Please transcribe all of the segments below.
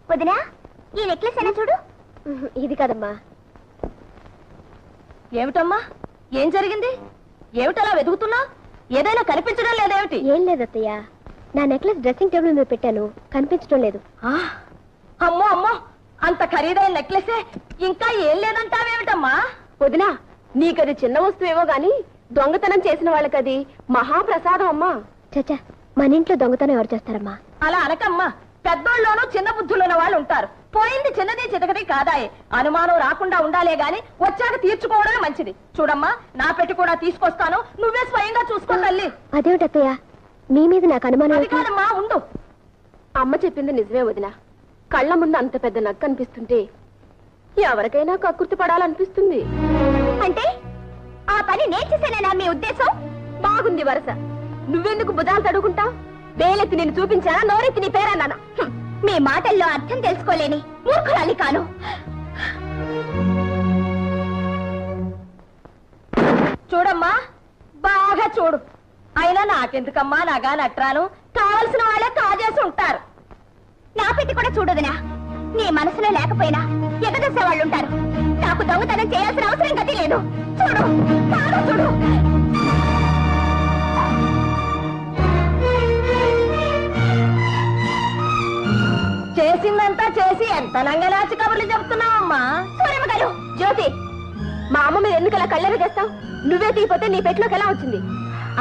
వదినా, ఈ నెక్లెస్ అయినా చూడు. ఇది కదమ్మా. ఏమిటమ్మా, ఏం జరిగింది? ఏమిటలా వెతుకుతున్నా? ఏదైనా కనిపించడం లేదేమిటి? ఏం లేదత్తయ్య, నా నెక్లెస్ డ్రెస్సింగ్ టేబుల్ మీద పెట్టాను, కనిపించడం లేదు. అమ్మో అమ్మో, అంత ఖరీదైన నెక్లెసే ఇంకా ఏం లేదంటావేమిటమ్మా? వదినా, నీకది చిన్న వస్తువేమో గాని దొంగతనం చేసిన వాళ్ళకది మహాప్రసాదం అమ్మా. చచ్చా, మన ఇంట్లో దొంగతనం ఎవరు చేస్తారమ్మా? అలా అనకమ్మా, పెద్దోళ్ళలోనూ చిన్న బుద్ధులున్న వాళ్ళు ఉంటారు. పోయింది చిన్నది చితకటి కాదాయే, అనుమానం రాకుండా ఉండాలే గాని వచ్చాక తీర్చుకోవడమే మంచిది. చూడమ్మా, నా పెట్టి కూడా తీసుకొస్తాను, నువ్వే స్వయంగా చూసుకో తల్లి. అదేమిటత్తయ్య, మీ మీద నాకు అనుమానం. అది కాదమ్మా, ఉండు. అమ్మ చెప్పింది నిజమే వదినా. కళ్ళ ముందు అంత పెద్ద నక్క అనిపిస్తుంటే ఎవరికైనా కక్కుర్తి పడాలనిపిస్తుంది. అంటే ఆ పని నేను చేసేనా మీ ఉద్దేశం? బాగుంది వరస. నువ్వెందుకు బుధాలు తడుకుంటా? వేలెత్తి నేను చూపించానా, నోరెత్తి నీ పేరన్నానా? మీ మాటల్లో అర్థం తెలుసుకోలేని మూర్ఖురాలి కాను. చూడమ్మా, బాగా చూడు. అయినా నాకెందుకమ్మా నాగా నట్రాను? కావలసిన వాళ్ళే కాజేసి ఉంటారు. నా పెట్టి కూడా చూడదునా. నీ మనసులో లేకపోయినా ఎగదసే వాళ్ళు ఉంటారు. నాకు దొంగతనం చేయాల్సిన అవసరం గతి లేదు. చూడు, బాగా చూడు. చేసిందంతా చేసి ఎంత నంగనాచి కబుర్లు చెప్తున్నావమ్మా? సూరమ్మ గారు, జ్యోతి, మా అమ్మ మీద ఎందుకలా కళ్ళెర చేస్తావు? నువ్వే తీపోతే నీ పెట్లోకి ఎలా వచ్చింది?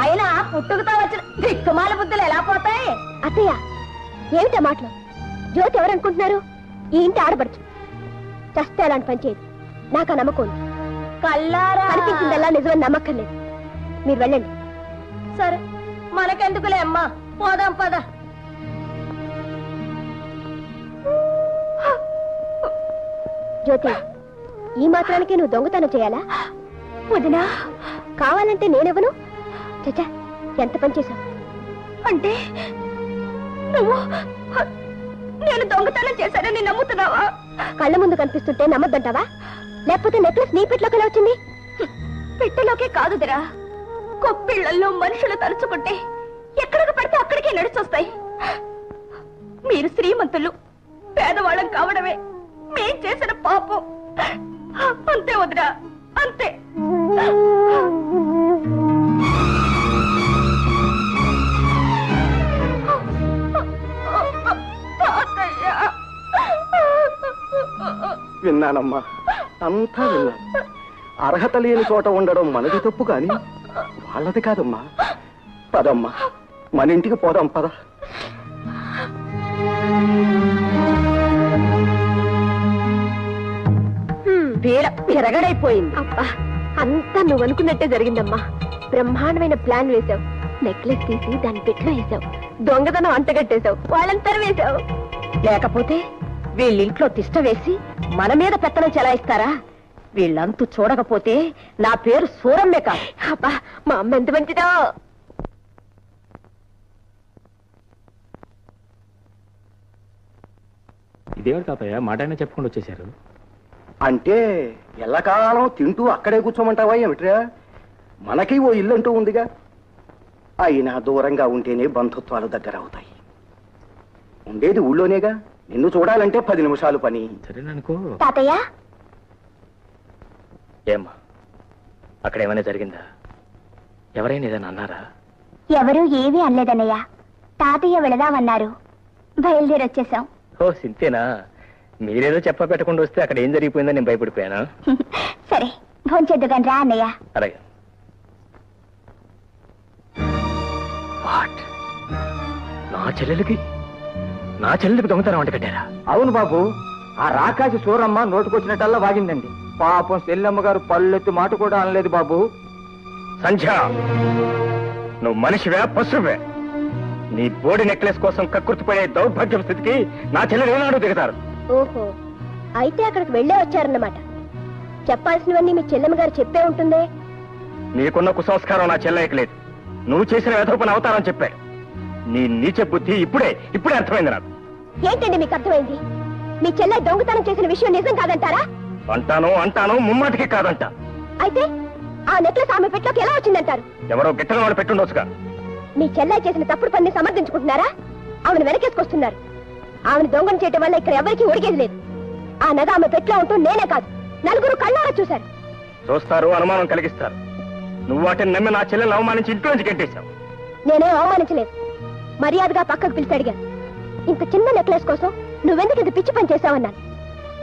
అయినా పుట్టుకతో వచ్చిన దిక్కుమాల బుద్ధులు ఎలా పోతాయి? అత్తయ్య, ఏమిటా మాటలు? జ్యోతి ఎవరనుకుంటున్నారు? ఈ ఇంటి ఆడబడుచు. చస్తే అలాంటి పని చేయదు. నాకు ఆ నమ్మకం ఉంది. కల్లారా కనిపించిందల్లా నిజమని నమ్మక్కర్లేదు. మీరు వెళ్ళండి. సరే, మనకెందుకులే అమ్మా, పోదాం పద. జ్యోతి, ఈ మాత్రానికి నువ్వు దొంగతనం చేయాలా? వదినా, కావాలంటే నేనెవను? చచ్చా, ఎంత పని చేశావు? అంటే నువ్వు నేను దొంగతనం చేశానని నమ్ముతున్నావా? కళ్ళ ముందు కనిపిస్తుంటే నమ్మద్దంటావా? లేకపోతే నెక్లెస్ నీ పెట్టలోకి ఎలా వచ్చింది? పెట్టలోకే కాదుదిరా, కొప్పిళ్లలో మనుషులు తలుచుకుంటే ఎక్కడికి పడితే అక్కడికే నడిచొస్తాయి. మీరు శ్రీమంతులు, పేదవాళ్ళం కావడమే మేం చేసిన పాపం. అంతే వదిరా, అంతే. విన్నానమ్మా, అంతా విన్నాను. అర్హత లేని చోట ఉండడం మనది తప్పు కాని వాళ్ళది కాదమ్మా. పదమ్మా, మన ఇంటికి పోదాం, పద. పెరగడైపోయింది. అబ్బా, అంతా నువ్వు అనుకున్నట్టే జరిగిందమ్మా. బ్రహ్మాండమైన ప్లాన్ వేశావు. నెక్లెస్ తీసి దాని పెట్లో వేసావు. దొంగతనం అంటగట్టేశావు. వాళ్ళంతా వేశావు. లేకపోతే వీళ్ళింట్లో తిష్ట వేసి మన మీద పెత్తనం చెలాయిస్తారా? వీళ్ళంతూ చూడకపోతే నా పేరు సూరమ్మే కాదు. అబ్బా, మా అమ్మ ఎంత మంచిదో. ఇదేమిటి తాతయ్య, మాట అయినా చెప్పుకుంటూ వచ్చేసారు? అంటే ఎల్లకాలం తింటూ అక్కడే కూర్చోమంటావా ఏమిట్రా? మనకి ఓ ఇల్లంటూ ఉందిగా. అయినా దూరంగా ఉంటేనే బంధుత్వాలు దగ్గర అవుతాయి. ఉండేది ఊళ్ళోనేగా. నిన్ను చూడాలంటే 10 నిమిషాలు పని. సరేననుకో. తాతయ్య, ఏమ్మా, అక్కడ ఏమైనా జరిగిందా? ఎవరైనా ఏదైనా అన్నారా? ఎవరూ ఏమీ అనలేదన్నయ్య. తాతయ్య వెళదామన్నారు, బయలుదేరొచ్చేసాం. ఓ సింతేనా? మీరేదో చెప్ప పెట్టకుండా వస్తే అక్కడ ఏం జరిగిపోయిందని నేను భయపడిపోయానా? సరే, భోంచేద్దుగాని రా అన్నయ్య. అలాగే. నా చెల్లెలకి దొంగతనం వంట కట్టారా? అవును బాబు, ఆ రాకాసి సూరమ్మ నోటుకొచ్చినట్టల్లా వాగిందండి. పాపం చెల్లెమ్మ గారు పళ్ళెత్తి మాట కూడా అనలేదు బాబు. సంధ్య, నువ్వు మనిషివే పశువే? నీ బోడి నెక్లెస్ కోసం కక్కుర్తిపోయే దౌర్భాగ్య స్థితికి నా చెల్లెలు ఏనాడు దిగుతారు. ఓహో, అయితే అక్కడికి వెళ్ళే వచ్చారన్నమాట. చెప్పాల్సినవన్నీ మీ చెల్లెమ్మ గారు చెప్పే ఉంటుందే. నీకున్న కుసంస్కారం నా చెల్లెకి లేదు. నువ్వు చేసిన వేధోపన అవతారం చెప్పాడు. నీ నీచ బుద్ధి ఇప్పుడే అర్థమైంది నాకు. ఏంటండి మీకు అర్థమైంది? మీ చెల్లె దొంగతనం చేసిన విషయం నిజం కాదంటారా? అంటాను, ముమ్మాటికి కాదంట. అయితే ఆ నెక్లెస్ ఆమె పెట్టలోకి ఎలా వచ్చిందంటారు? ఎవరో గిట్టని వాడు పెట్టుండొచ్చుగా. మీ చెల్లె చేసిన తప్పుడు పని సమర్థించుకుంటున్నారా? ఆమెను వెనకేసుకొస్తున్నారు. ఆమెను దొంగను చేయటం వల్ల ఇక్కడ ఎవరికి ఒడిగేది లేదు. ఆ నగ ఆమె పెట్లో ఉంటూ నేనే కాదు నలుగురు కళ్ళారా చూశారు. చూస్తారు, అనుమానం కలిగిస్తారు. నువ్వు వాటిని నమ్మి నా చెల్లెలు అవమానించి ఇంట్లో నుంచి కట్టేశావు. నేనే అవమానించలేదు. మర్యాదగా పక్కకు పిలిచి అడిగాను. ఇంత చిన్న నెక్లెస్ కోసం నువ్వెందుకు ఇంత పిచ్చి పని చేశావన్నాను.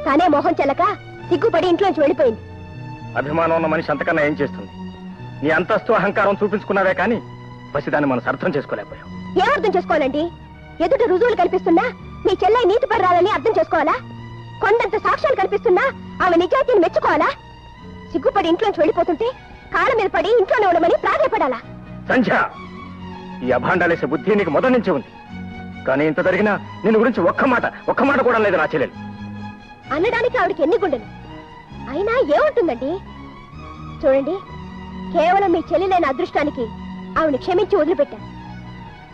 తానే మొహం చెల్లక సిగ్గుపడి ఇంట్లోంచి వెళ్ళిపోయింది. అభిమానం ఉన్న మనిషి అంతకన్నా ఏం చేస్తుంది? నీ అంతస్తు అహంకారం చూపించుకున్నావే కానీ పసిదాన్ని మనం అర్థం చేసుకోలేకపోయాం. ఏమర్థం చేసుకోవాలండి? ఎదుట రుజువులు కనిపిస్తున్నా మీ చెల్లె నీతి పడరాలని అర్థం చేసుకోవాలా? కొండంత సాక్ష్యాలు కనిపిస్తున్నా ఆమె నిజాయితీని మెచ్చుకోవాలా? సిగ్గుపడి ఇంట్లోంచి వెళ్ళిపోతుంటే కాళ్ళ మీద పడి ఇంట్లోనే ఉండమని ప్రాధాయపడాలా? సంధ్య, ఈ అభాండాలేసే బుద్ధి నీకు మొదటి నుంచి ఉంది. కానీ ఇంత జరిగినా నిన్ను గురించి ఒక్క మాట కూడా లేదు నా చెల్లెలు. అనడానికి ఆవిడకి ఎన్ని గుండెలు అయినా ఏముంటుందండి? చూడండి, కేవలం మీ చెల్లెలైన అదృష్టానికి ఆవిడ క్షమించి వదిలిపెట్టాను.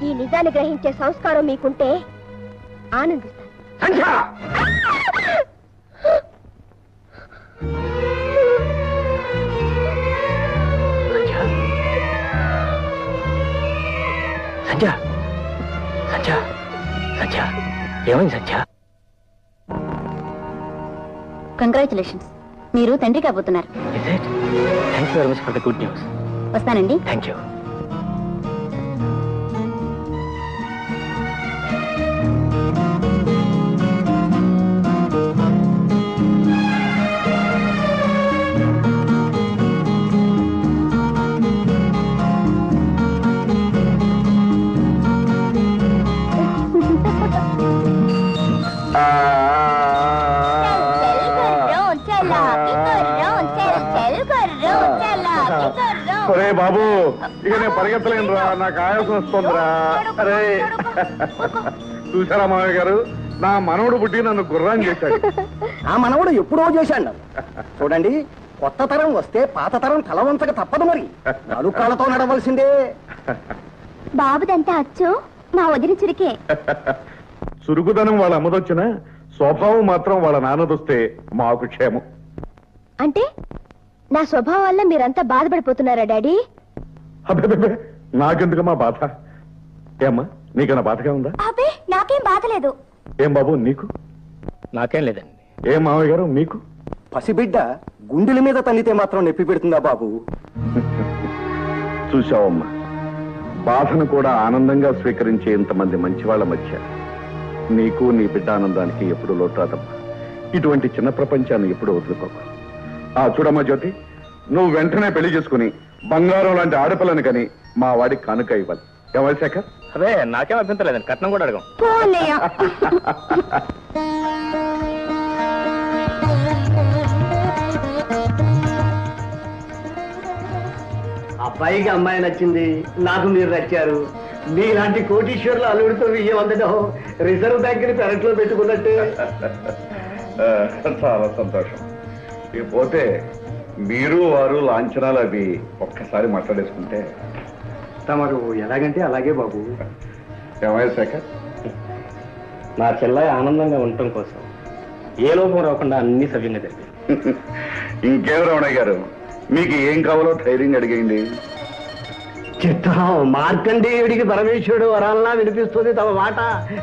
ఈ నిజాన్ని గ్రహించే సంస్కారం మీకుంటే ఆనందిస్తాను. సంధ్య, సంధ్య, సంధ్య, సంధ్య, ఏమైంది సంధ్య? కంగ్రాచులేషన్స్, మీరు తండ్రి కాబోతున్నారు. Thank you very much for the good news. వస్తానండి. Thank you. ఒరే బాబు, ఇక నేను పరిగెత్తలేనురా, నాకు ఆయాసం వస్తుందిరా. అరే చూసారా మామయ్య గారు, నా మనవడు పుట్టి నన్ను గుర్రాన్ని చేశాడు. ఆ మనవడు ఎప్పుడో చేశాడు. చూడండి, కొత్త తరం వస్తే పాత తరం తల వంచక తప్పదు. మరి నలుకాలతో నడవలసిందే. బాబుదంతా అచ్చు మా వదిన చురికే. చురుకుదనం వాళ్ళ అమ్మదొచ్చిన స్వభావం మాత్రం వాళ్ళ నాన్నదొస్తే మాకు క్షేమం. అంటే నా స్వభావం వల్ల మీరంతా బాధపడిపోతున్నారా డాడీ? అబ్బే, నాకెందుకమ్మా బాధ? ఏమ్మా, నీకన్నా బాధగా ఉందా? అబ్బే, నాకేం బాధ లేదు. ఏం బాబు నీకు? నాకేం లేదండి. ఏం మామయ్య గారు మీకు? పసిబిడ్డ గుండెల మీద తన్నితే మాత్రం నొప్పి పెడుతుందా బాబు? చూశావమ్మా, బాధను కూడా ఆనందంగా స్వీకరించే ఇంతమంది మంచివాళ్ల మధ్య నీకు నీ బిడ్డ ఆనందానికి ఎప్పుడు లోటు రాదమ్మా. ఇటువంటి చిన్న ప్రపంచాన్ని ఎప్పుడు వదులుకోకు. చూడమ్మా జ్యోతి, నువ్వు వెంటనే పెళ్లి చేసుకుని బంగారం లాంటి ఆడపిల్లని కని మా వాడికి కానుక ఇవ్వాలి. ఏమై శేఖర్? అదే నాకేం అభ్యంతరం లేదండి, కట్నం కూడా అడగం. అబ్బాయికి అమ్మాయి నచ్చింది, నాకు మీరు నచ్చారు. మీలాంటి కోటీశ్వర్ల అల్లుడితో విజయం అందడం రిజర్వ్ బ్యాంక్ ని పెరట్లో పెట్టుకున్నట్టే. చాలా సంతోషం. పోతే మీరు వారు లాంఛనాలు అవి ఒక్కసారి మాట్లాడేసుకుంటే. తమరు ఎలాగంటే అలాగే బాబు. ఏమయ్య శేఖర్? నా చెల్లె ఆనందంగా ఉండటం కోసం ఏ లోపం రాకుండా అన్ని సవ్యంగా జరిగింది. ఇంకేం రమణయ్య గారు, మీకు ఏం కావాలో ధైర్యంగా అడిగేయండి. చిత్తం, మార్కండేయుడికి పరమేశ్వరుడు వరాలనా వినిపిస్తుంది తమ మాట,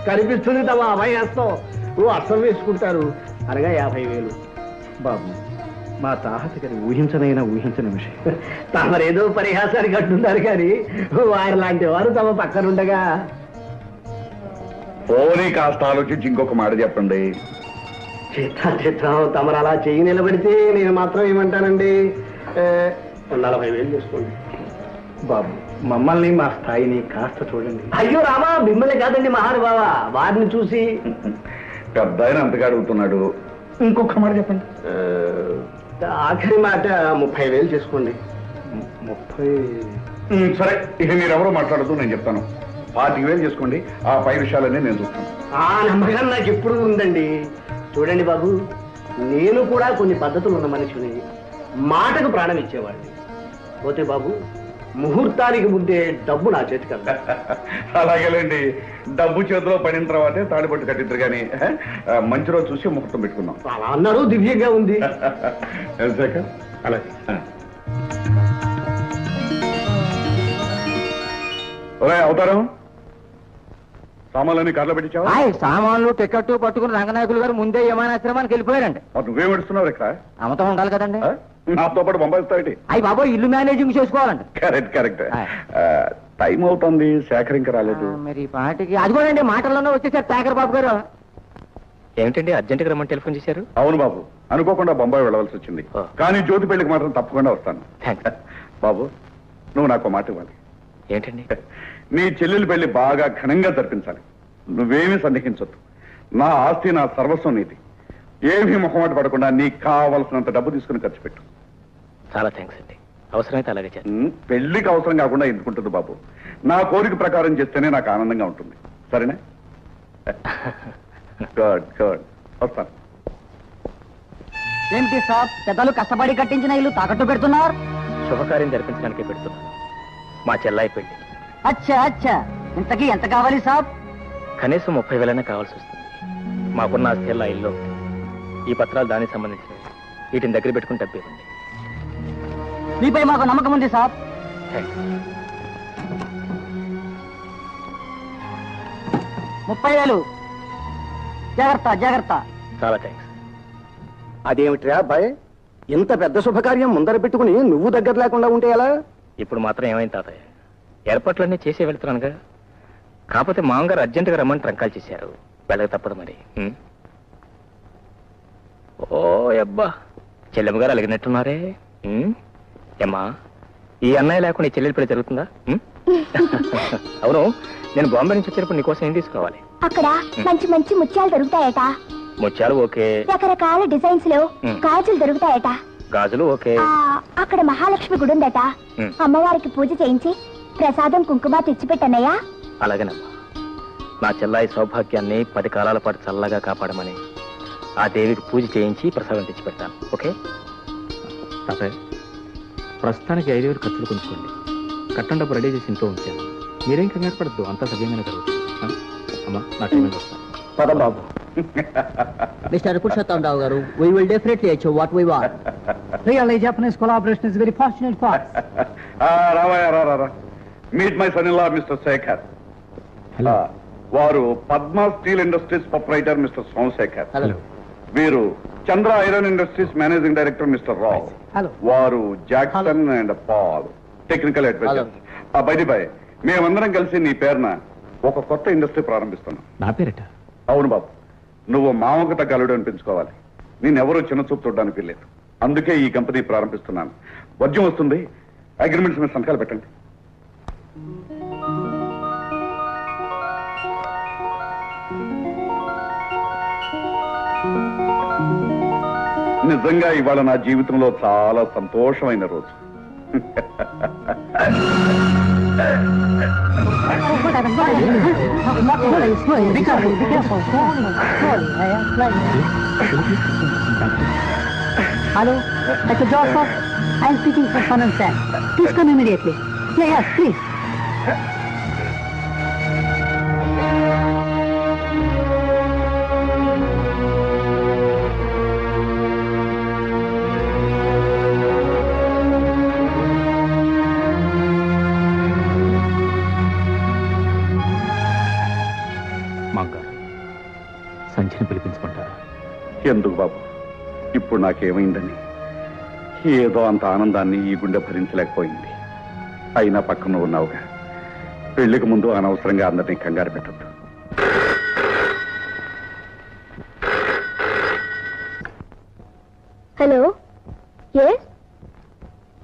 కనిపిస్తుంది తమ అభయహస్తం. అర్థం వేసుకుంటారు అనగా 50,000. బాబు, మా తాహత గారి ఊహించనైనా ఊహించని విషయం. తమరేదో పరిహాసానికి అంటున్నారు కానీ వారి లాంటి వారు తమ పక్కనుండగా. పోనీ కాస్త ఆలోచించి ఇంకొక మాట చెప్పండి. చిత్తం, తమరు అలా చెయ్యి నిలబడితే నేను మాత్రం ఏమంటానండి, 40,000 చేసుకోండి. బాబు, మమ్మల్ని మా స్థాయిని కాస్త చూడండి. అయ్యో రామా, మిమ్మల్ని కాదండి మహానుభావ, వారిని చూసి. పెద్ద ఆయన అంతగా అడుగుతున్నాడు, ఇంకొక మాట చెప్పండి. ఆఖరి మాట 30,000 చేసుకోండి. 30? సరే, ఇక మీరెవరో మాట్లాడుతూ నేను చెప్తాను. 40,000 చేసుకోండి. ఆ పై విషయాలన్నీ నేను చూస్తాను. ఆ నమ్మకం నాకు ఎప్పుడు ఉందండి. చూడండి బాబు, నేను కూడా కొన్ని పద్ధతులు ఉన్న మనిషిని, మాటకు ప్రాణం ఇచ్చేవాడిని. పోతే బాబు, ముహూర్తానికి ముందే డబ్బు నా చేతికి అందా. అలాగేలేండి, డబ్బు చేతిలో పడిన తర్వాతే తాడిపట్టు కట్టిద్దరు కానీ మంచి రోజు చూసి ముహూర్తం పెట్టుకుందాం. అలా అన్నారు, దివ్యంగా ఉంది. అలాగే. అవతారం సామాన్లన్నీ కార్లో పెట్టించావా? సామాన్లు టికెట్ పట్టుకుని రంగనాయకులు గారు ముందే విమానాశ్రమానికి వెళ్ళిపోయారండి. నువ్వేం ఎడుస్తున్నావు ఇక్కడ? అమ్మతం ఉండాలి కదండి. నాతో పాటు పంపిస్తాయి. అయ్యి బాబు ఇల్లు మేనేజింగ్ చేసుకోవాలండి. కరెక్ట్. టైం అవుతుంది, శేఖర్ ఇంకా రాలేదు. మరి పాటికి అదిగోనండి మాటల్లోనే వచ్చేసారు శేఖర్ బాబు గారు. ఏమిటండి అర్జెంట్గా రమ్మని టెలిఫోన్ చేశారు? అవును బాబు, అనుకోకుండా బొంబాయి వెళ్ళవలసి వచ్చింది. కానీ జ్యోతి పెళ్లికి మాత్రం తప్పకుండా వస్తాను. బాబు, నువ్వు నాకు మాట ఇవ్వాలి. ఏంటండి? నీ చెల్లెలు పెళ్లి బాగా ఘనంగా జరిపించాలి. నువ్వేమీ సందేహించొద్దు. నా ఆస్తి, నా సర్వస్వం నీది. ఏమీ మొహమాట పడకుండా నీకు కావలసినంత డబ్బు తీసుకుని ఖర్చు పెట్టు. చాలా థ్యాంక్స్ అండి. అవసరమైతే అలాగే చేస్తాను. పెళ్లికి అవసరం కాకుండా ఎందుకుంటుంది బాబు? నా కోరిక ప్రకారం చేస్తేనే నాకు ఆనందంగా ఉంటుంది. సరేనా? గుడ్. వస్తాను. ఏంటి సార్ పెద్దలు కష్టపడి కట్టించిన ఇల్లు తాకట్టు పెడుతున్నారు? శుభకార్యం జరిపించడానికి పెడుతున్నాను. మా చెల్లాయి పెళ్లి. అచ్చా ఇంతకీ ఎంత కావాలి సాబ్? కనీసం 30,000 కావాల్సి వస్తుంది. మాకున్న ఆస్తి ఇల్లు. ఈ పత్రాలు దానికి సంబంధించినవి. వీటిని దగ్గర పెట్టుకుని డబ్బివ్వండి. మీపై మాకు నమ్మకం ఉంది సాబ్. 30,000. జాగ్రత్త. చాలా థ్యాంక్స్. అదేమిట్రా అబ్బాయి, ఇంత పెద్ద శుభకార్యం ముందర పెట్టుకుని నువ్వు దగ్గర లేకుండా ఉంటే ఎలా? ఇప్పుడు మాత్రం ఏమైంది తాతయ్య? ఏర్పాట్లన్నీ చేసే వెళ్తున్నానుగా. కాకపోతే మామగారు అర్జెంటుగా రమ్మని ట్రంకాలు చేశారు. వెళ్ళక తప్పదు మరి. ఓ అబ్బా, చెల్లెమ్మ గారు అలిగినట్టున్నారే. ఏమ్మా, ఈ అన్నయ్య లేకుండా ఈ చెల్లెలి పెళ్లి జరుగుతుందా? అవును, నేను బాంబే నుంచి వచ్చేటప్పుడు నీకోసం ఏం తీసుకోవాలి? అక్కడ మంచి మంచి ముత్యాలు దొరుకుతాయట. ముత్యాలు ఓకే. రకరకాల డిజైన్స్ లో గాజులు దొరుకుతాయట. గాజులు ఓకే. అక్కడ మహాలక్ష్మి గుడి ఉందట. అమ్మవారికి పూజ చేయించి ప్రసాదం కుంకుమ తెచ్చిపెట్టనయ్యా. అలాగేనమ్మా. నా చెల్లాయి సౌభాగ్యాన్ని 10 కాలాల పాటు చల్లగా కాపాడమని ఆ దేవికి పూజ చేయించి ప్రసాదం తెచ్చిపెడతాను. ఓకే తాతయ్య, ప్రస్తుతానికి 5,000 ఖర్చులు కొంచుకోండి. కట్టం డబ్బు రెడీ చేసి ఇంట్లో ఉంచాను. మీరేం కంగారు పడద్దు, అంతా సవ్యంగానే జరుగుతుంది. అమ్మా, నా టైం వస్తాను. పదబాబు. Mr. Purushottam Rao garu, we will definitely achieve what we want. Really, Japanese collaboration is very fortunate for us. రావా. Meet my son in law mister Shekhar. వారు Padma steel industries proprietor mister Somashekhar. Hello. వీరు Chandra iron industries managing director mister Rao. Hello. వారు Jackson and Paul technical advisers. బై మేమందరం కలిసి నీ పేరున ఒక కొత్త ఇండస్ట్రీ ప్రారంభిస్తున్నాం. నా పేరట? అవును బాబు, నువ్వు మామకు తగ్గ అల్లుడు అనిపించుకోవాలి. నేనెవరూ చిన్న చూపు చూడడానికి లేదు. అందుకే ఈ కంపెనీ ప్రారంభిస్తున్నాను. వద్యం వస్తుంది, అగ్రిమెంట్స్ మీద సంతకాలు పెట్టండి. నిజంగా ఇవాళ నా జీవితంలో చాలా సంతోషమైన రోజు. Hello, Dr. Joseph. I am speaking for Fun and Sam. Please come immediately. Yes, please. సంచిని పిలిపించుకుంటారా? ఎందుకు బాబు, ఇప్పుడు నాకేమైందని? ఏదో అంత ఆనందాన్ని ఈ గుండె భరించలేకపోయింది. అయినా పక్కన ఉన్నావుగా. పెళ్లికి ముందు అనవసరంగా అందరినీ కంగారు పెట్టద్దు. Hello, yes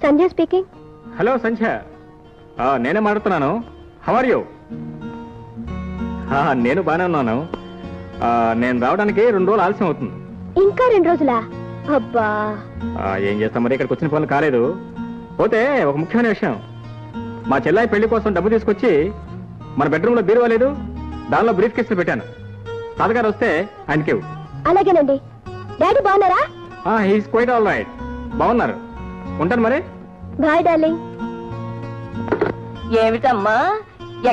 Sandhya speaking. Hello Sandhya, నేనే మాట్లాడుతున్నాను. How are you? నేను బాగానే ఉన్నాను. నేను రావడానికి 2 రోజులు ఆలస్యం అవుతుంది. ఇంకా 2 రోజులా? అబ్బా, ఏం చేస్తాం మరి, ఇక్కడికి వచ్చిన పనులు కాలేదు. పోతే ఒక ముఖ్యమైన విషయం, మా చెల్లాయి పెళ్లి కోసం డబ్బు తీసుకొచ్చి మన బెడ్రూమ్ లో బీరువా లేదు, దానిలో బ్రీఫ్ కేసులు పెట్టాను. తాతగారు వస్తే ఆయనకి. అలాగేనండి. డాడీ బాగున్నారా? He's quite all right. బాగున్నారు. ఉంటాను మరి. Bye darling. ఏమిటమ్మా,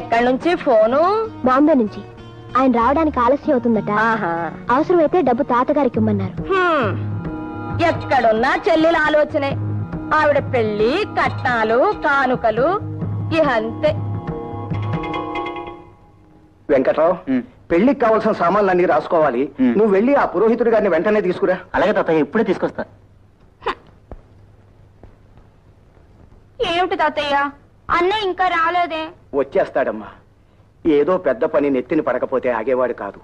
ఎక్కడి నుంచి ఫోను? బాంబే నుంచి. ఆయన రావడానికి ఆలస్యం అవుతుందట. అవసరమైతే డబ్బు తాతగారికి ఇమ్మన్నారు. ఎక్కడున్నా చెల్లెల ఆలోచనే. ఆవిడ పెళ్లి, కట్నాలు, కానుకలు, ఇహంతే. వెంకట్రావు, పెళ్లికి కావాల్సిన సామాన్లన్నీ రాసుకోవాలి. నువ్వు వెళ్ళి ఆ పురోహితుడి గారిని వెంటనే తీసుకురా. అలాగే తాతయ్య, ఇప్పుడే తీసుకొస్తా. ఏమిటి తాతయ్య, అన్నయ్య ఇంకా రాలేదే? వచ్చేస్తాడమ్మా. ఏదో పెద్ద పని నెత్తిని పడకపోతే ఆగేవాడు కాదు.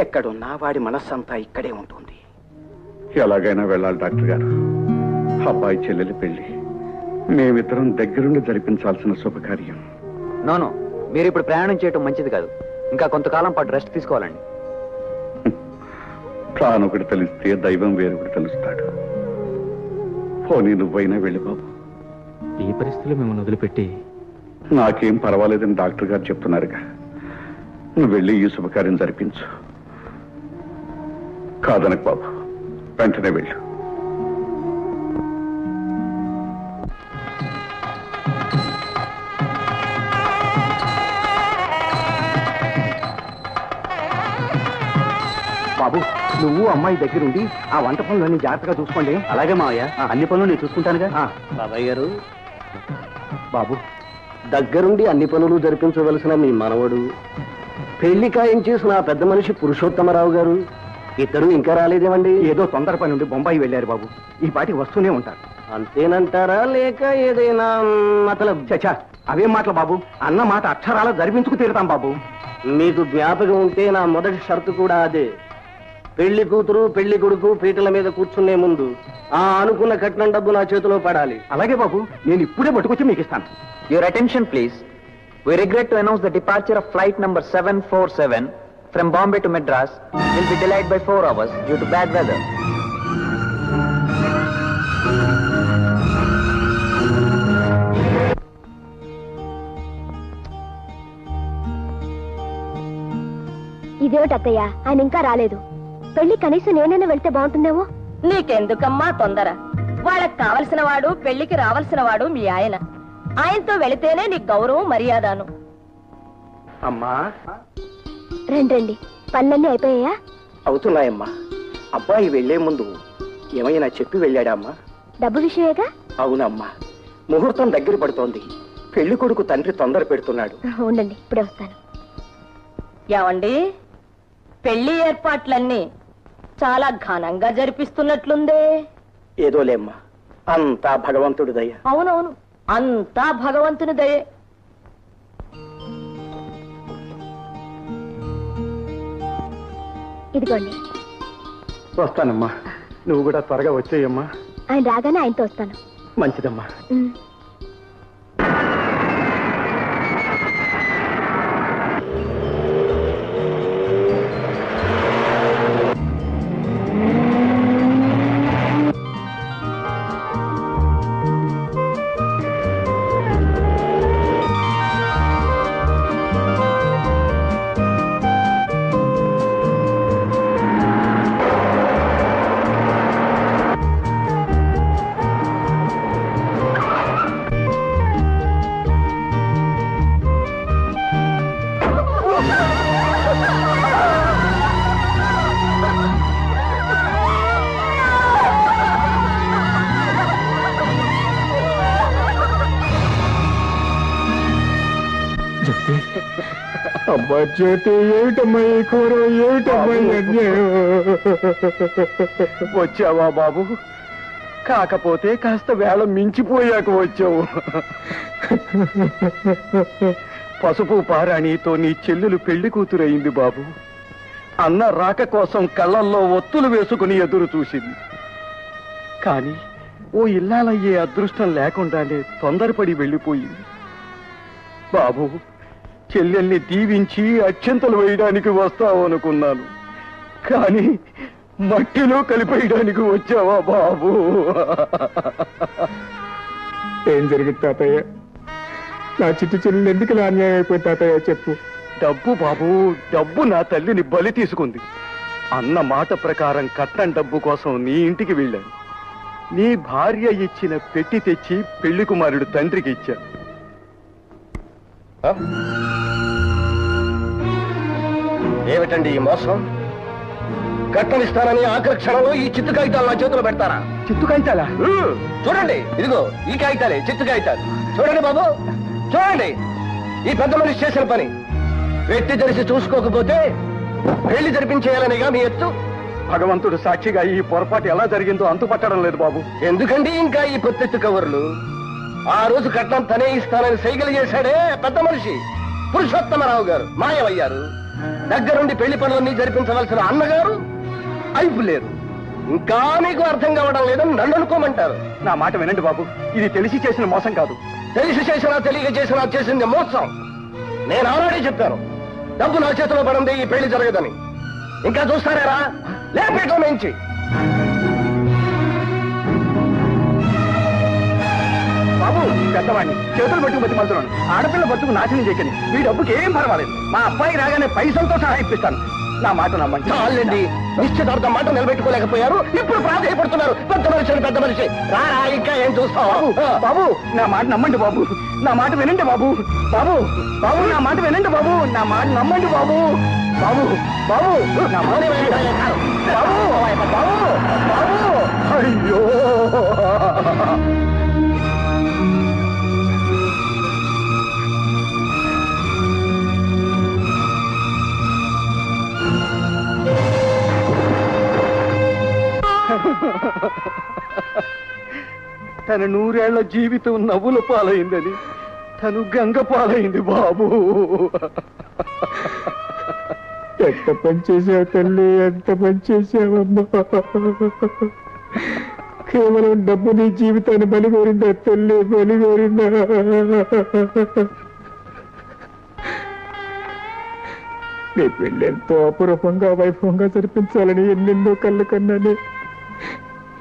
ఎక్కడున్నా వాడి మనస్సంతా ఇక్కడే ఉంటుంది. ఎలాగైనా వెళ్ళాలి డాక్టర్ గారు. అబ్బాయి చెల్లెలి పెళ్లి మేమిద్దరం దగ్గరుండి జరిపించాల్సిన శుభకార్యం. నోనో, మీరు ఇప్పుడు ప్రయాణం చేయటం మంచిది కాదు. ఇంకా కొంతకాలం పాటు రెస్ట్ తీసుకోవాలండి. తానొకటి తెలిస్తే దైవం వేరొకటి తెలుస్తాడు. పోనీ నువ్వైనా వెళ్ళి బాబు. ఈ పరిస్థితుల్లో మిమ్మల్ని వదిలిపెట్టి నాకేం పర్వాలేదని డాక్టర్ గారు చెప్తున్నారుగా. నువ్వు వెళ్ళి ఈ శుభకార్యం జరిపించు. కాదనకు బాబు, వెంటనే వెళ్ళు. బాబు, నువ్వు అమ్మాయి దగ్గరుండి ఆ వంట పనులన్నీ జాగ్రత్తగా చూసుకోండి. అలాగే మావయ్య, అన్ని పనులు నేను చూసుకుంటానుగా. బాబాయ్ గారు, బాబు, దగ్గరుండి అన్ని పనులు జరిపించవలసిన మీ మనవడు, పెళ్లి ఖాయం చేసిన ఆ పెద్ద మనిషి పురుషోత్తమరావు గారు ఇద్దరు ఇంకా రాలేదేమండి? ఏదో తొందర పని నుండి బొంబాయి వెళ్ళారు బాబు. ఈ పాటి వస్తూనే ఉంటారు. అంతేనంటారా, లేక ఏదైనా మతలబ్? చచా, అవేం మాటలు బాబు. అన్న మాట అక్షరాల జరిపించుకు తీరుతాం బాబు. మీకు జ్ఞాపకం ఉంటే నా మొదటి షరతు కూడా అదే. పెళ్లి కూతురు పెళ్లి కొడుకు పీటల మీద కూర్చునే ముందు ఆ అనుకున్న కట్నం డబ్బు నా చేతిలో పడాలి. అలాగే బాబు, నేను ఇప్పుడే పట్టుకొచ్చి మీకు ఇస్తాను. Your attention please. We regret to announce the departure of flight number 747 from Bombay to Madras will be delayed by 4 hours due to bad weather. ఇదేమిటి అత్తయ్య, ఆయన ఇంకా రాలేదు. పెళ్లి కనీసం నేనైనా వెళ్తే బాగుంటుందేమో. నీకెందుకమ్మా తొందర? వాళ్ళకి కావలసిన వాడు, పెళ్లికి రావాల్సిన వాడు మీ ఆయన. ఆయనతో వెళితేనే నీకు గౌరవం మర్యాదను. అమ్మా, రండి, పనులన్నీ అయిపోయాయా? అవుతున్నాయమ్మా. అబ్బాయి వెళ్లే ముందు ఏమైనా చెప్పి వెళ్ళాడా అమ్మా? డబ్బు విషయమేగా? అవునమ్మా, ముహూర్తం దగ్గర పడుతోంది. పెళ్లి కొడుకు తండ్రి తొందర పెడుతున్నాడు. ఉండండి, ఇప్పుడే వస్తాను. ఏమండి, పెళ్లి ఏర్పాట్లన్నీ చాలా ఘనంగా జరిపిస్తున్నట్లుందే. ఏదోలేమ్మా, అంతా భగవంతుడి దయ. అవునవును, అంతా భగవంతుని దయే. ఇదిగోండి. వస్తానమ్మా, నువ్వు కూడా త్వరగా వచ్చేయమ్మా. ఆయన రాగానే ఆయనతో వస్తాను. మంచిదమ్మా. అబ్బా జ్యోతి, ఏమిటమ్మా ఈ కూర, ఏమిటమ్మా ఈ అన్యాయం? వచ్చావా బాబు? కాకపోతే కాస్త వేళ మించిపోయాక వచ్చావు. పసుపు పారాణితో నీ చెల్లెలు పెళ్లి కూతురయింది బాబు. అన్న రాక కోసం కళ్ళల్లో ఒత్తులు వేసుకుని ఎదురు చూసింది. కానీ ఓ ఇల్లాలయ్యే అదృష్టం లేకుండానే తొందరపడి వెళ్ళిపోయింది. బాబు, చెల్లెల్ని దీవించి అక్షంతలు వేయడానికి వస్తావు అనుకున్నాను, కానీ మట్టిలో కలిపేయడానికి వచ్చావా బాబు? ఏం జరిగింది తాతయ్య? నా చిట్టు చెల్లెలు ఎందుకు ఇలా అన్యాయం అయిపోయింది తాతయ్య, చెప్పు. డబ్బు బాబు, డబ్బు నా తల్లిని బలి తీసుకుంది. అన్న మాట ప్రకారం కట్నం డబ్బు కోసం నీ ఇంటికి వెళ్ళాను. నీ భార్య ఇచ్చిన పెట్టి తెచ్చి పెళ్లి కుమారుడు తండ్రికి ఇచ్చాను. ఏమిటండి ఈ మోసం? కట్నం ఇస్తానని ఆఖరి క్షణంలో ఈ చిత్తు కాగితాలు నా చేతిలో పెడతారా? చిత్తు కాగితాలా? చూడండి, ఇదిగో ఈ కాగితాలే చిత్తు కాగితాలు. చూడండి బాబు, చూడండి, ఈ పెద్ద మనిషి చేసిన పని. వెట్టి తెలిసి చూసుకోకపోతే పెళ్లి జరిపించేయాలనేగా మీ ఎత్తు. భగవంతుడు సాక్షిగా ఈ పొరపాటు ఎలా జరిగిందో అంతుపట్టడం లేదు బాబు. ఎందుకండి ఇంకా ఈ పొత్తెత్తు కవర్లు? ఆ రోజు కట్నం తనే ఇస్తానని సైకిల్ చేశాడే పెద్ద మనిషి పురుషోత్తమరావు గారు మాయమయ్యారు. దగ్గరుండి పెళ్లి పనులన్నీ జరిపించవలసిన అన్నగారు అయిపోలేరు. ఇంకా మీకు అర్థం కావడం లేదని నన్ను అనుకోమంటారు. నా మాట వినండి బాబు, ఇది తెలిసి చేసిన మోసం కాదు. తెలిసి చేసినా తెలియక చేసినా చేసింది మోసం. నేను ఆల్రెడీ చెప్పాను, డబ్బు నా చేతిలో పడింది ఈ పెళ్లి జరగదని. ఇంకా చూస్తారేరా? లేపేట నుంచి బాబు, పెద్దవాడిని చేతులు పట్టుకు బతిమాలుతున్నాను. ఆడపిల్ల బతుకు నాశనం చేయకని. మీ డబ్బుకి ఏం పర్వాలేదు. మా అబ్బాయి రాగానే పైసలతో సహా ఇప్పిస్తాను. నా మాట నమ్మండి. చాలండి, నిశ్చితార్థం మాట నిలబెట్టుకోలేకపోయారు, ఇప్పుడు ప్రాధాయపడుతున్నారు. పెద్ద మనిషి పెద్ద మనిషి రారా, ఇంకా ఏం చూస్తావు? బాబు, నా మాట నమ్మండి బాబు. నా మాట వినండి బాబు. బాబు బాబు నా మాట వినండి బాబు. నా మాట నమ్మండి బాబు. బాబు బాబు నా మాట వినండి. బాబు బాబు బాబు అయ్యో తన 100 ఏళ్ల జీవితం నవ్వుల పాలైందని తను గంగ పాలైంది బాబు. ఎంత పనిచేసావు తల్లి, ఎంత పనిచేసావమ్మా. కేవలం డబ్బు నీ జీవితాన్ని బలిగోరిందా తల్లి, బలిగోరిందా? నీ పెళ్ళి ఎంతో అపురూపంగా వైభవంగా జరిపించాలని ఎన్నెన్నో కళ్ళు కన్నానే.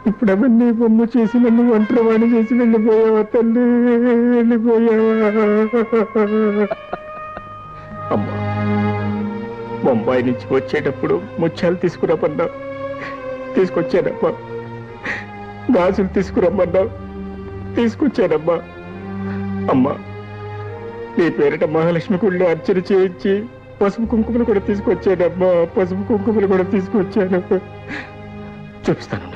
ఇప్పుడు అవన్నీ బొమ్మ చేసి నన్ను ఒంటరివాణి చేసి వెళ్ళిపోయావా తల్లి, వెళ్ళిపోయావా? అమ్మా, బొంబాయి నుంచి వచ్చేటప్పుడు ముత్యాలు తీసుకురమ్మన్నావు, తీసుకొచ్చానమ్మా. గాజులు తీసుకురమ్మన్నావు, తీసుకొచ్చానమ్మా. అమ్మా, నీ పేరిట మహాలక్ష్మి గుళ్ళో అర్చన చేయించి పసుపు కుంకుమలు కూడా తీసుకొచ్చానమ్మా. పసుపు కుంకుమలు కూడా తీసుకొచ్చాను. చూపిస్తాను.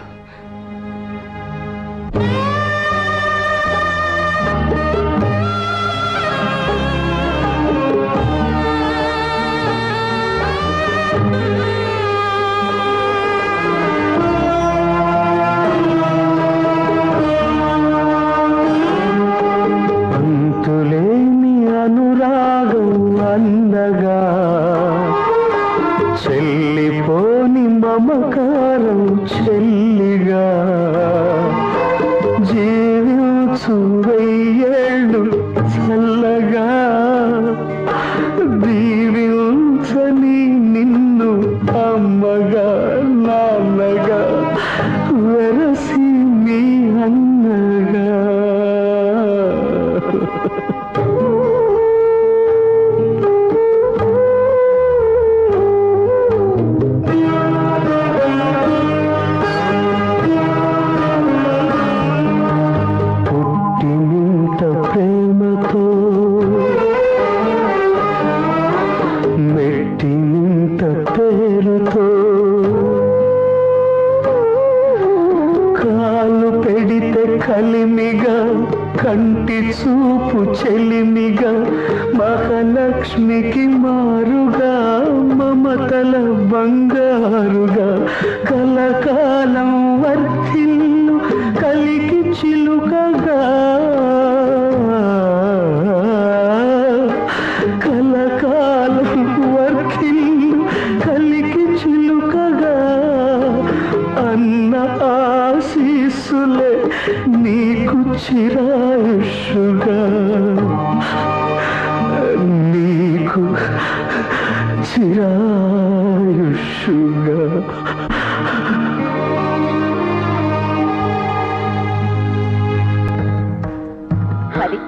అంతులేని అనురాగం అందగా, చెల్లిపోని మమకారం చెల్లిగా, జీవించు 1000 ఏళ్ళు చల్లగా, దీవించని నిన్ను అమ్మగా నాన్నగా, వెరసి మీ అన్నగా. పుట్టినింత ప్రేమతో, మెట్టినింత పేరుతో, కాలు పెడితే కలిమిగా, కంటి చూపు చెలిమిగా, మహాలక్ష్మికి మారుగా, మమతల బంగారుగా, కలకాలం వర్ధిల్లు కలికి చిలుకగా, కలకాలం వర్ధిల్లు కలికి చిలుకగా, అన్న ఆశీస్సులే నీకు చిరాయుష్గా, నీకు చిరాయుష్గా. పది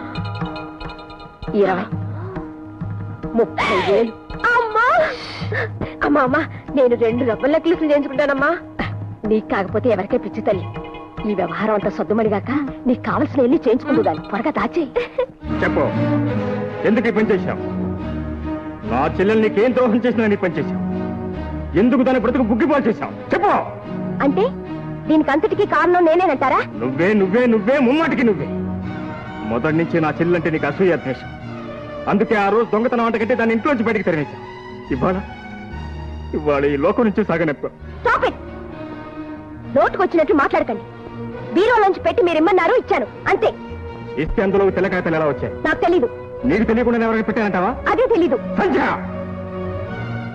20 30 వేలు. అమ్మా అమ్మా అమ్మా, నేను 2 రబ్బర్ నెక్లెస్లు చేయించుకుంటానమ్మా. నీకు కాకపోతే ఎవరికే పిచ్చి తల్లి. ఈ వ్యవహారం అంతా సద్దుమడిగాక నీకు కావలసిన వెళ్ళి చేయించుకుంటూ దాన్ని త్వరగా దాచేయి. చెప్పు, ఎందుకు ఈ పని చేశావు? నా చెల్లెలు నీకేం ద్రోహం చేసినా నీ పని చేశావు? ఎందుకు దాని బ్రతుకు బుగ్గిపాలు చేశావు? చెప్పు. అంటే దీనికి అంతటికీ కారణం నేనేనంటారా? నువ్వే నువ్వే నువ్వే ముమ్మాటికి నువ్వే. మొదటి నుంచి నా చెల్లెలంటే నీకు అసూయ ద్వేషం. అందుకే ఆ రోజు దొంగతనం అంట కట్టి దాన్ని ఇంట్లోంచి బయటికి తరిమేశాం. ఇవాళ ఈ లోకం నుంచి సాగనెప్ప. నోటుకొచ్చినట్టు మాట్లాడకండి. బీరోలోంచి పెట్టి మీరు ఇమ్మన్నారు, ఇచ్చాను, అంతే. ఇస్తే అందులో తెల్లకాయతలు ఎలా వచ్చాయి? నాకు తెలీదు. నీకు తెలియకుండా ఎవరైనా పెట్టానంటావా? అదే తెలీదు. సంధ్య,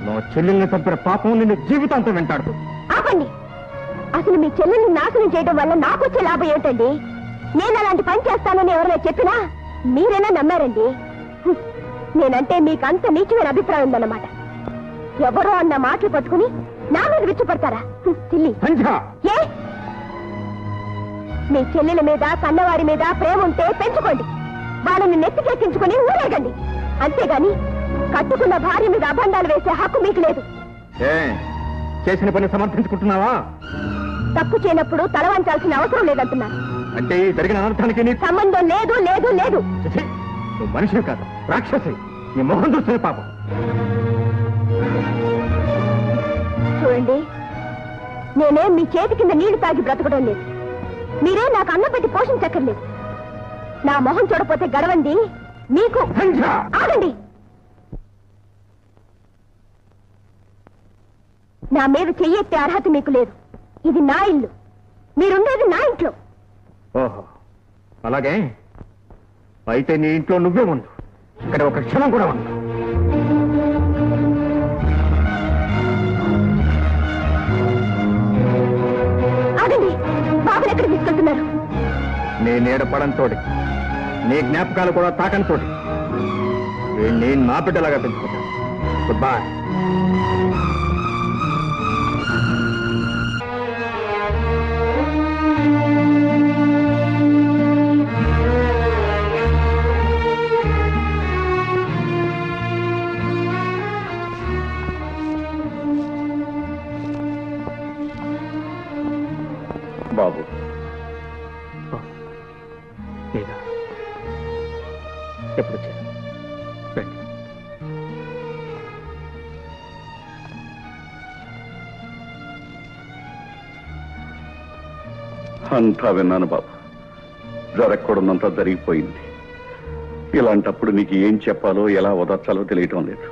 నా చెల్లెల్ని చంపిన పాపం నిన్ను జీవితాంతం వెంటాడుతూ. ఆపండి. అసలు మీ చెల్లెల్ని నాశనం చేయడం వల్ల నాకు వచ్చే లాభం ఏమిటండి? నేను అలాంటి పని చేస్తానని ఎవరైనా చెప్పినా మీరైనా నమ్మారండి? నేనంటే మీకు అంత నీచమైన అభిప్రాయం ఉందన్నమాట. ఎవరో అన్న మాటలు పట్టుకుని నా మీద విచ్చుపడతారా? సిల్లి. ఏ మీ చెల్లెల మీద కన్నవారి మీద ప్రేమ ఉంటే పెంచుకోండి, వాళ్ళని నెత్తికెక్కించుకుని ఊరేగండి. అంతేగాని కట్టుకున్న భార్య మీద అబంధాలు వేసే హక్కు మీకు లేదు. చేసిన పని సమర్థించుకుంటున్నావా? తప్పు చేయనప్పుడు తలవంచాల్సిన అవసరం లేదంటున్నారు. అంటే జరిగిన అనర్థానికి నీ సంబంధం లేదు లేదు లేదు. నువ్వు మనిషివి కాదు, రాక్షసి. నీ మొహం చూస్తే పాపం. చూడండి, నేనేం మీ చేతి కింద నీళ్లు తాగి బ్రతకడం లేదు. మీరే నాకు అన్నం పెట్టి పోషించక్కర్లేదు. నా మొహం చూడపోతే గడవండి మీకు. ఆగండి. నా మీద చెయ్యెత్తే అర్హత మీకు లేదు. ఇది నా ఇల్లు, మీరుండేది నా ఇంట్లో. ఓహో, అలాగే. అయితే నీ ఇంట్లో నువ్వే ఉండు, ఇక్కడ ఒక క్షణం కూడా ఉండు. ఆగండి. బాబుని ఎక్కడ తీసుకెళ్తున్నారు? నీ నీడ పడంతోటి, నీ జ్ఞాపకాలు కూడా తాకంతోటి వీణ్ణి నా బిడ్డలాగా పెంచుకుంటాను. Good bye. బాబు, లేదా ఎప్పుడు వచ్చాను? రండి. అంతా విన్నాను బాబు. జరగకూడదంతా జరిగిపోయింది. ఇలాంటప్పుడు నీకు ఏం చెప్పాలో ఎలా ఓదార్చాలో తెలియటం లేదు.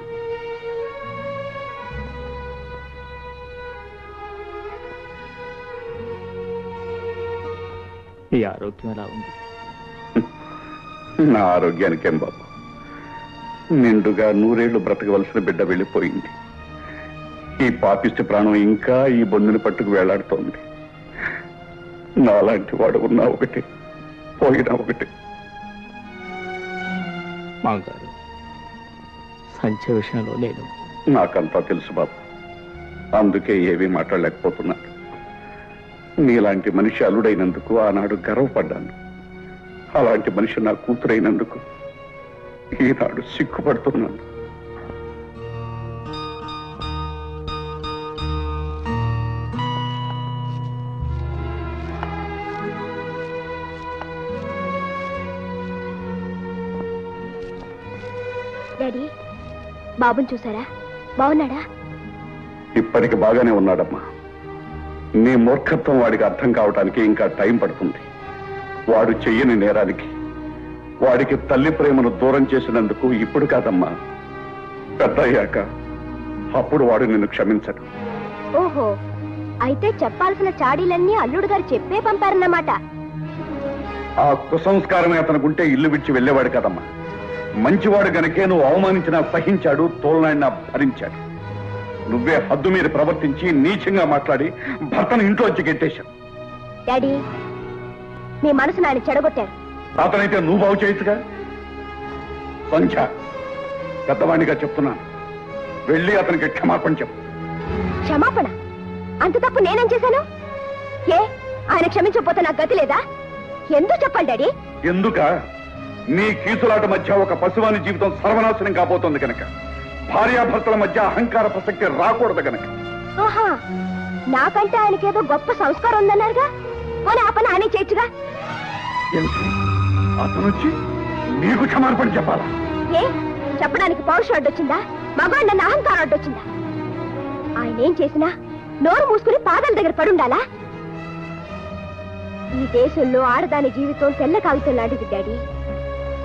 ఈ ఆరోగ్యం ఎలా ఉంది? నా ఆరోగ్యానికేం బాబు, నిండుగా 100 ఏళ్లు బ్రతకవలసిన బిడ్డ వెళ్ళిపోయింది. ఈ పాపిష్టి ప్రాణం ఇంకా ఈ బొందుని పట్టుకు వేలాడుతోంది. నాలాంటి వాడు ఉన్నా ఒకటి, పోయినా ఒకటి. మాంగారు, సంచ విషయంలో నేను నాకంతా తెలుసు బాబు, అందుకే ఏమీ మాట్లాడలేకపోతున్నాను. నీలాంటి మనిషి అల్లుడైనందుకు ఆనాడు గర్వపడ్డాను. అలాంటి మనిషి నా కూతురైనందుకు ఈనాడు సిగ్గుపడుతున్నాను. డాడీ, బాబుని చూసారా? బాగున్నాడా? ఇప్పటికి బాగానే ఉన్నాడమ్మా. నీ మూర్ఖత్వం వాడికి అర్థం కావటానికి ఇంకా టైం పడుతుంది. వాడు చెయ్యని నేరానికి, వాడికి తల్లి ప్రేమను దూరం చేసినందుకు ఇప్పుడు కాదమ్మా, పెద్దయ్యాక అప్పుడు వాడు నిన్ను క్షమించడు. ఓహో, అయితే చెప్పాల్సిన చాడీలన్నీ అల్లుడు గారు చెప్పే పంపారన్నమాట. ఆ కుసంస్కారమే అతనుకుంటే ఇల్లు విడిచి వెళ్ళేవాడు కదమ్మా. మంచివాడు గనకే నువ్వు అవమానించినా సహించాడు, తోలనాడినా భరించాడు. నువ్వే హద్దు మీరు ప్రవర్తించి నీచంగా మాట్లాడి భర్తను ఇంట్లోంచి గెట్టేశావు. డాడీ, మీ మనసును ఆయన చెడగొట్టారు. అతనైతే నువ్వు బాగు చేయొచ్చుగా. సంధ్య, పెద్దవాణిగా చెప్తున్నాను, వెళ్ళి అతనికి క్షమాపణ చెప్పు. క్షమాపణ? అంత తప్పు నేనేం చేశాను? ఏ, ఆయన క్షమించకపోతే నాకు గతి లేదా? ఎందుకు చెప్పాలి డాడీ? ఎందుక? నీ కీసులాట మధ్య ఒక పశువాని జీవితం సర్వనాశనం కాబోతోంది కనుక. భార్యాభర్తల మధ్య అహంకార ప్రసక్తి రాకూడదు కనుక. ఆహా, నాకంటే ఆయనకేదో గొప్ప సంస్కారం ఉందన్నారుగా, పోనీ ఆ పని ఆయనే చేయొచ్చుగా. అతను వచ్చి నీకు క్షమాపణ చెప్పాలా? ఏ, చెప్పడానికి పౌరుషం అడ్డొచ్చిందా? మగాడు నన్ను అహంకారం అడ్డొచ్చిందా? ఆయన ఏం చేసినా నోరు మూసుకుని పాదాల దగ్గర పడుండాలా? ఈ దేశంలో ఆడదాని జీవితం తెల్ల కాగితం లాంటిది డాడీ.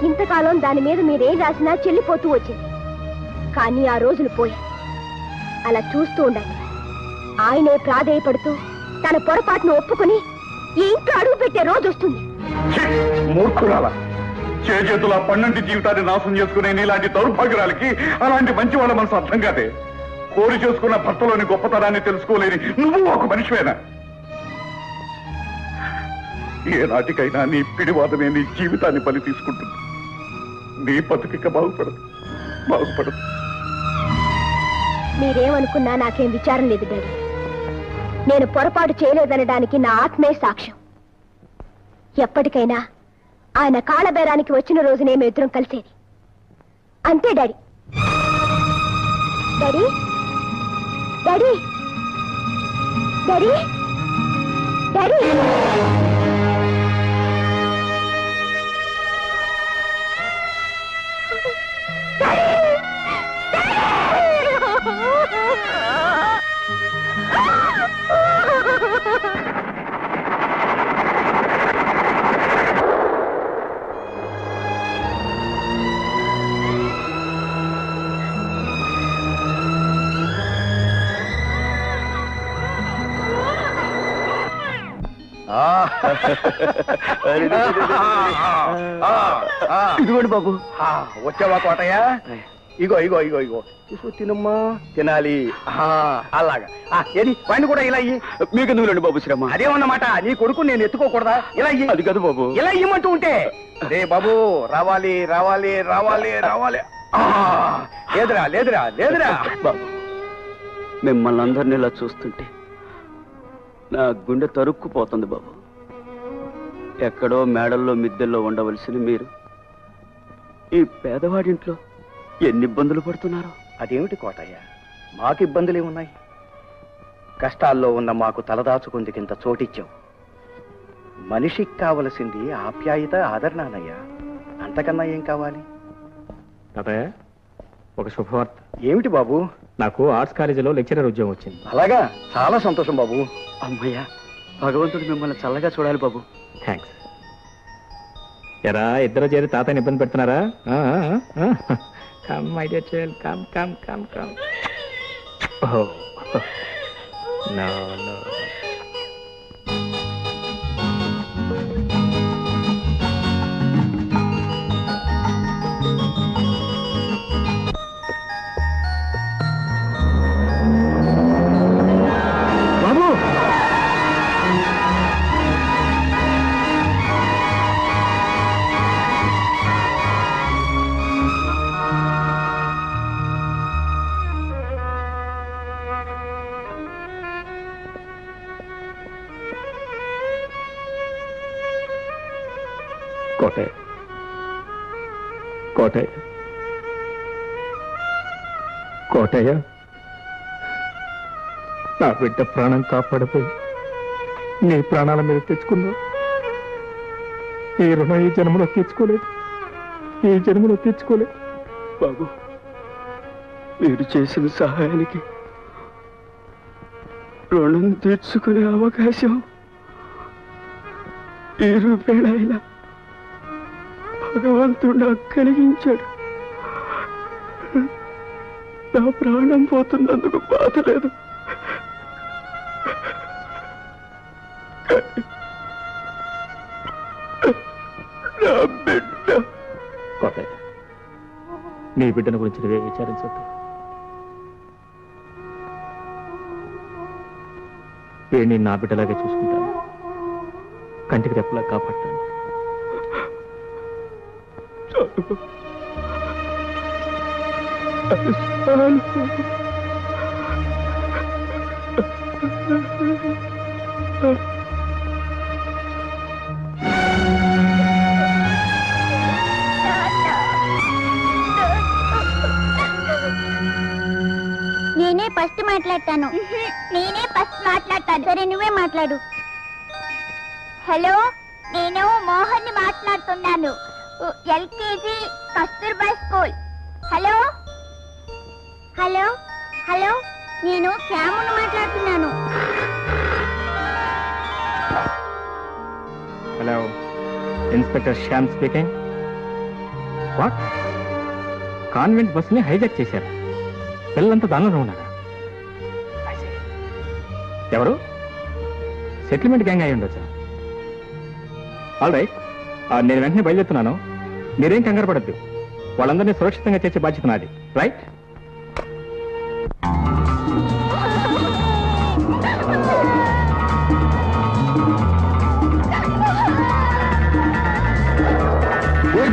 ఇంతకాలం దాని మీద మీరేం రాసినా చెల్లిపోతూ వచ్చింది. కానీ ఆ రోజులు పోయాయి. అలా చూస్తూ ఉండండి. ఆయనే ప్రాధేయపడుతూ తన పొరపాటును ఒప్పుకుని ఈ ఇంట్లో అడుగు పెట్టే రోజు వస్తుంది. మూర్ఖురాల చేతుల పన్నంటి జీవితాన్ని నాశనం చేసుకునే నీలాంటి దౌర్భాగ్యురాలకి అలాంటి మంచి వాళ్ళ మనసు అర్థం కాదే. కోరి చేసుకున్న భర్తలోని గొప్పతనాన్ని తెలుసుకోలేని నువ్వు ఒక మనిషివేనా? ఏ నాటికైనా నీ పిడివాదమే నీ జీవితాన్ని బలి తీసుకుంటుంది. నీ బతుకిక బాగుపడదు. మీరేమనుకున్నా నాకేం విచారం లేదు డాడీ. నేను పొరపాటు చేయలేదనడానికి నా ఆత్మే సాక్ష్యం. ఎప్పటికైనా ఆయన కాళ్ళబేరానికి వచ్చిన రోజునే మేమిద్దరం కలిసేది. అంతే daddy. Daddy daddy daddy daddy ఇదిగోండి బాబు. వచ్చావా కోటయ్య? ఇగో ఇగో ఇగో ఇగో తీసుకో, తినమ్మా. తినాలి. అలాగా. ఏది వాడిని కూడా ఇలా ఇయ్యి. మీకు ఎందుకు బాబు శ్రమ? అదేమన్నమాట, నీ కొడుకు నేను ఎత్తుకోకూడదా? ఇలా ఇయ్యి. అది కాదు బాబు. ఇలా ఇమ్మంటూ ఉంటే రే బాబు, రావాలి రావాలి రావాలి రావాలి. లేదురా లేదురా లేదురా బాబు, మిమ్మల్ని అందరినీ ఇలా చూస్తుంటే నా గుండె తరుక్కుపోతుంది బాబు. ఎక్కడో మేడల్లో మిద్దెల్లో ఉండవలసిన మీరు ఈ పేదవాడింట్లో ఎన్ని ఇబ్బందులు పడుతున్నారు. అదేమిటి కోటయ్య, మాకు ఇబ్బందులే ఉన్నాయి. కష్టాల్లో ఉన్న మాకు తలదాచుకుందుకింత చోటిచ్చావు. మనిషికి కావలసింది ఆప్యాయత, ఆదరణనయ్యా. అంతకన్నా ఏం కావాలి? తాతయ్య, ఒక శుభవార్త. ఏమిటి బాబు? నాకు ఆర్ట్స్ కాలేజీలో లెక్చరర్ ఉద్యోగం వచ్చింది. అలాగా, చాలా సంతోషం బాబు. అమ్మయ్య, భగవంతుడు మిమ్మల్ని చల్లగా చూడాలి బాబు. థ్యాంక్స్. ఎరా, ఇద్దరు చేరి తాతయ్యని ఇబ్బంది పెడుతున్నారా? Come my dear child, come come come come. Oh no no. బాబు, కోటయ్య, కోటయ్య, కోటయ్య, నా బిడ్డ ప్రాణం కాపాడిపోయి నీ ప్రాణాల మీద తెచ్చుకున్నావు. ఈ రుణం ఈ జన్మలో తెచ్చుకోలేదు, ఈ జన్మలో తెచ్చుకోలేదు. బాబు, మీరు చేసిన సహాయానికి రుణం తీర్చుకునే అవకాశం ఈ రూపేణైనా భగవంతుడు నాకు కలిగించాడు. నా ప్రాణం పోతున్నందుకు బాధ లేదు. నా బిడ్డ. కోటయ్య, నీ బిడ్డను గురించి నువ్వే విచారించొద్దు. వీడిని నా బిడ్డలాగే చూసుకుంటాను, కంటికి రెప్పలా కాపాడతాను. నేనే ఫస్ట్ మాట్లాడతాను. సరే, నువ్వే మాట్లాడు. హలో, నేను మోహన్ మాట్లాడుతున్నాను. LKG Kasturba school. Hello hello hello, నేను శ్యామును మాట్లాడుతున్నాను. Hello, inspector Shyam speaking. What? Convent బస్సుని హైజాక్ చేశారు, పిల్లలంతా దానిలోనే ఉన్నారా? I see. ఎవరు? సెటిల్మెంట్ గ్యాంగ్ అయి ఉండొచ్చా? ఆల్ రైట్, నేను వెంటనే బయలుదేరుతున్నాను. మీరేం కంగారు పడద్దు, వాళ్ళందరినీ సురక్షితంగా చేసే బాధ్యత నాది. రైట్?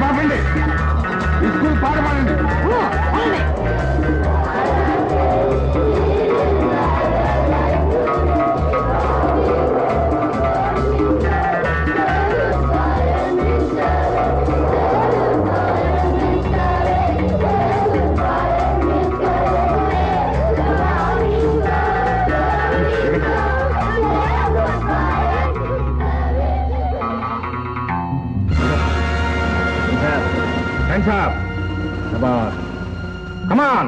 బాబండి, స్కూల్ పాట పాడండి. Hands up. Come on. Come on.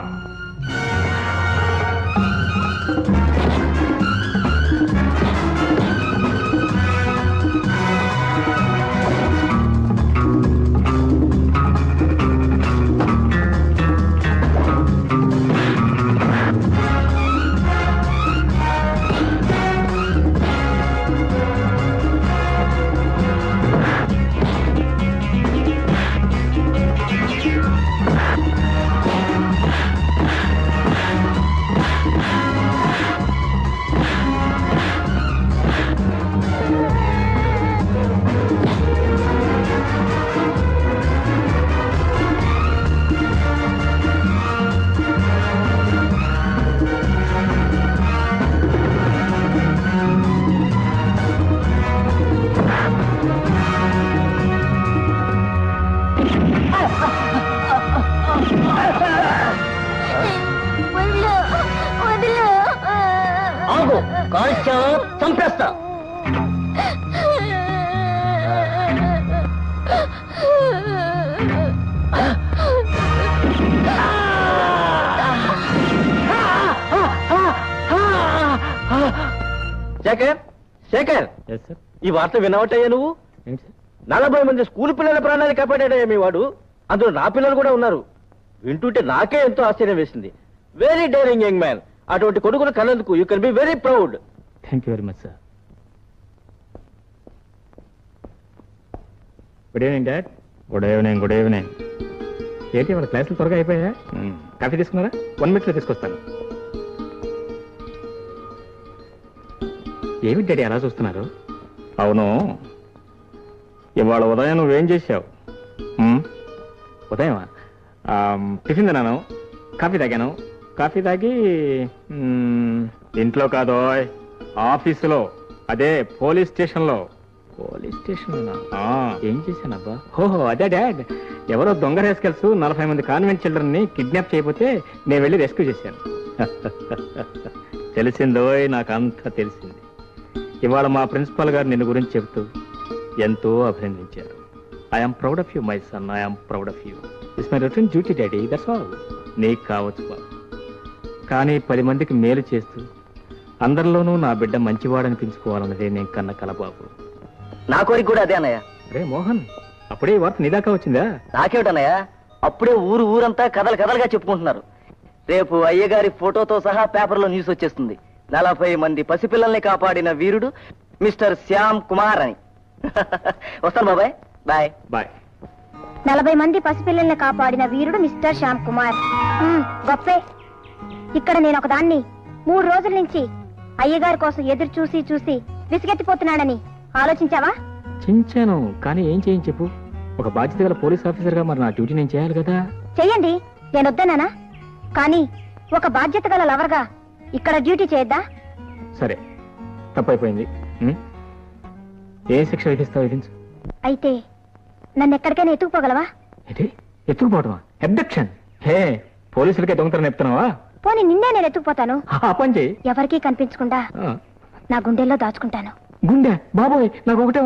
చంపేస్తా. శేఖర్, శేఖర్, ఈ వార్త వినవటయ్యా నువ్వు? 40 మంది స్కూల్ పిల్లల ప్రాణాన్ని కాపాడాడయ్యా మీ వాడు. అందులో నా పిల్లలు కూడా ఉన్నారు. వింటుంటే నాకే ఎంతో ఆశ్చర్యం వేసింది. Very daring young man. అటువంటి కొడుకును కన్నందుకు you can be very proud. Thank you very much sir. Good evening dad. Good evening. Good evening. ఏంటి వాళ్ళ క్లాసులు త్వరగా అయిపోయా? కాఫీ తీసుకున్నారా? 1 minute తీసుకొస్తాను. ఏమిటి డాడీ అలా చూస్తున్నారు? అవును, ఇవాళ ఉదయం నువ్వేం చేశావు? ఉదయమా? టిఫిన్ తిన్నాను, కాఫీ తాగాను. కాఫీ తాగి ఇంట్లో కాదో ఆఫీసులో, అదే పోలీస్ స్టేషన్లో. పోలీస్ స్టేషన్ ఏం చేశానబ్బా? ఓహో అదే డాడ్, ఎవరో దొంగ రేస్కెల్స్ 40 మంది కాన్వెంట్ చిల్డ్రన్ ని కిడ్నాప్ చేయబోతే నేను వెళ్ళి రెస్క్యూ చేశాను. తెలిసిందో, నాకంతా తెలిసింది. ఇవాళ మా ప్రిన్సిపాల్ గారు నిన్ను గురించి చెబుతూ ఎంతో అభినందించారు. I'm proud of you my son, I'm proud of you. It's my routine duty daddy, that's all. నీకు కావచ్చు బాబు, కానీ 10 మందికి మేలు చేస్తూ అందరిలోనూ నా బిడ్డ మంచివాడనిపించుకోవాలన్నదే నేను కన్న కల బాబు. నా కోరిక కూడా అదే అన్నయ్య. అరే మోహన్, అప్పుడే వార్త నీ దాకా వచ్చిందా? నాకేమిటన్నయ్య, అప్పుడే ఊరంతా కథలుగా చెప్పుకుంటున్నారు. రేపు అయ్యగారి ఫోటోతో సహా పేపర్లో న్యూస్ వచ్చేస్తుంది. 40 మంది పసిపిల్లల్ని కాపాడిన వీరుడు మిస్టర్ శ్యామ్ కుమార్ అని. వస్తాను బాబాయ్. Bye bye. 40 మంది పసిపిల్లల్ని కాపాడిన వీరుడు మిస్టర్ శ్యామ్ కుమార్. గొప్పే. ఇక్కడ నేను ఒకదాన్ని 3 రోజుల నుంచి అయ్యగారి కోసం ఎదురు చూసి చూసి విసిగెత్తిపోతున్నాడని ఆలోచించావా? చించాను, కానీ ఏం చేయని చెప్పు. ఒక బాధ్యత గల పోలీస్ ఆఫీసర్ గా మరి నా డ్యూటీ నేను చేయాలి కదా. చెయ్యండి, నేను వద్దన్నానా? కానీ ఒక బాధ్యత గల లవర్గా ఇక్కడ డ్యూటీ చేయొద్దా? సరే, తప్పైపోయింది. ఏ శిక్ష విధిస్తావు? విధించు. అయితే నన్ను ఎక్కడికైనా ఎత్తుకుపోగలవా? ఏంటి ఎత్తుకుపోవటమా? అబ్డక్షన్. హే, పోలీసులకే దొంగతనం చెప్తున్నావా? పోనీ నిన్నే నేను ఎత్తుకుపోతాను. ఆ పని చెయ్యి. ఎవరికీ కనిపించకుండా నా గుండెల్లో దాచుకుంటాను. గుండె? బాబోయ్, నాకు ఒకటే